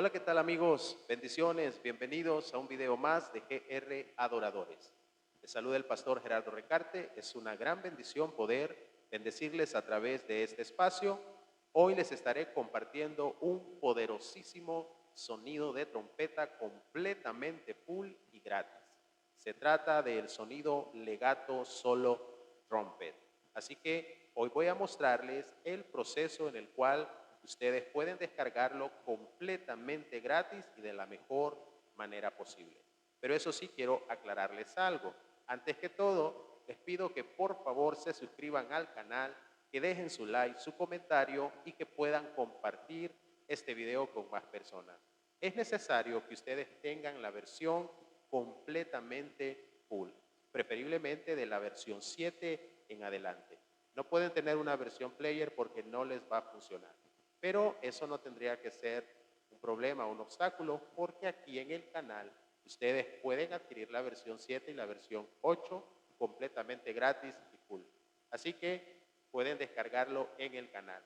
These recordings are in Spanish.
Hola, ¿qué tal amigos? Bendiciones, bienvenidos a un video más de GR Adoradores. Les saluda el pastor Gerardo Recarte. Es una gran bendición poder bendecirles a través de este espacio. Hoy les estaré compartiendo un poderosísimo sonido de trompeta completamente full y gratis. Se trata del sonido Legato Solo Trumpet. Así que hoy voy a mostrarles el proceso en el cual ustedes pueden descargarlo completamente gratis y de la mejor manera posible. Pero eso sí, quiero aclararles algo. Antes que todo, les pido que por favor se suscriban al canal, que dejen su like, su comentario y que puedan compartir este video con más personas. Es necesario que ustedes tengan la versión completamente full, preferiblemente de la versión 7 en adelante. No pueden tener una versión player porque no les va a funcionar. Pero eso no tendría que ser un problema, un obstáculo, porque aquí en el canal ustedes pueden adquirir la versión 7 y la versión 8 completamente gratis y full. Así que pueden descargarlo en el canal.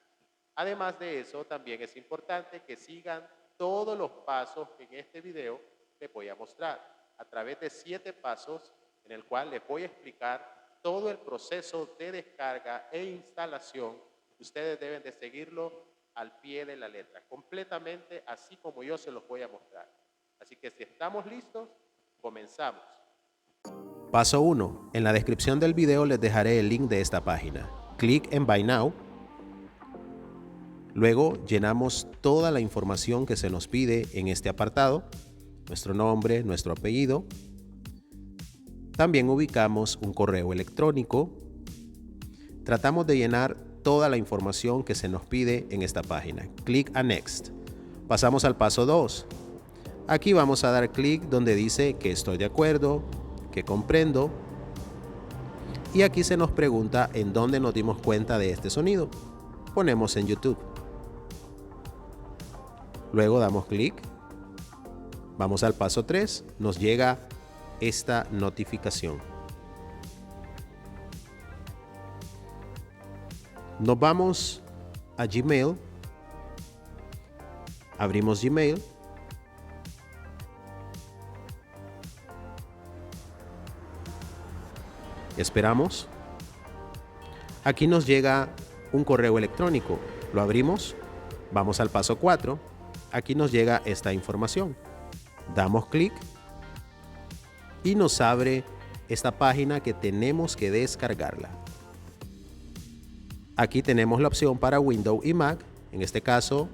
Además de eso, también es importante que sigan todos los pasos que en este video les voy a mostrar, a través de 7 pasos en el cual les voy a explicar todo el proceso de descarga e instalación. Ustedes deben de seguirlo al pie de la letra, completamente así como yo se los voy a mostrar. Así que si estamos listos, comenzamos. Paso 1. En la descripción del video les dejaré el link de esta página. Clic en Buy Now. Luego llenamos toda la información que se nos pide en este apartado, nuestro nombre, nuestro apellido. También ubicamos un correo electrónico. Tratamos de llenar toda la información que se nos pide en esta página. Clic a Next. Pasamos al paso 2. Aquí vamos a dar clic donde dice que estoy de acuerdo, que comprendo. Y aquí se nos pregunta en dónde nos dimos cuenta de este sonido. Ponemos en YouTube. Luego damos clic. Vamos al paso 3. Nos llega esta notificación. Nos vamos a Gmail, abrimos Gmail, esperamos. Aquí nos llega un correo electrónico, lo abrimos, vamos al paso 4, aquí nos llega esta información. Damos clic y nos abre esta página que tenemos que descargarla. Aquí tenemos la opción para Windows y Mac. En este caso,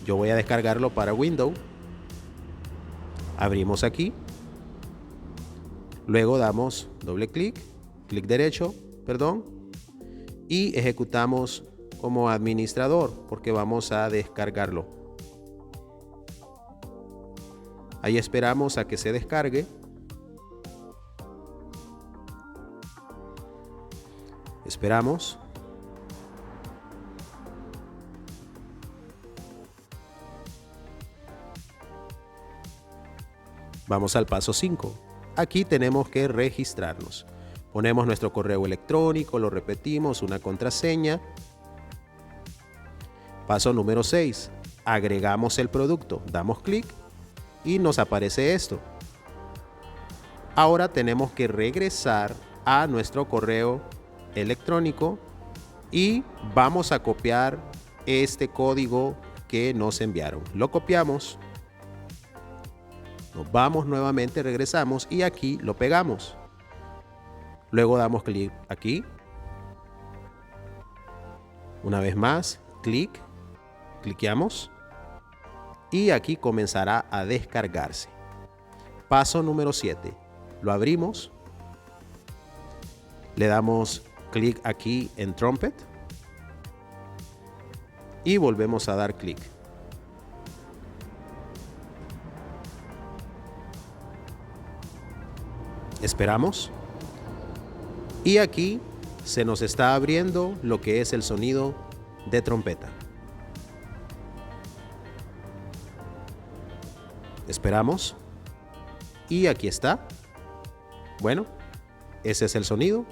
yo voy a descargarlo para Windows. Abrimos aquí. Luego damos doble clic, clic derecho, y ejecutamos como administrador porque vamos a descargarlo. Ahí esperamos a que se descargue. Esperamos. Vamos al paso 5. Aquí tenemos que registrarnos. Ponemos nuestro correo electrónico, lo repetimos, una contraseña. Paso número 6. Agregamos el producto. Damos clic y nos aparece esto. Ahora tenemos que regresar a nuestro correo electrónico y vamos a copiar este código que nos enviaron. Lo copiamos. Nos vamos nuevamente, regresamos y aquí lo pegamos. Luego damos clic aquí. Una vez más, cliqueamos y aquí comenzará a descargarse. Paso número 7. Lo abrimos. Le damos clic aquí en Trumpet y volvemos a dar clic. Esperamos y aquí se nos está abriendo lo que es el sonido de trompeta. Esperamos y aquí está. Bueno, ese es el sonido.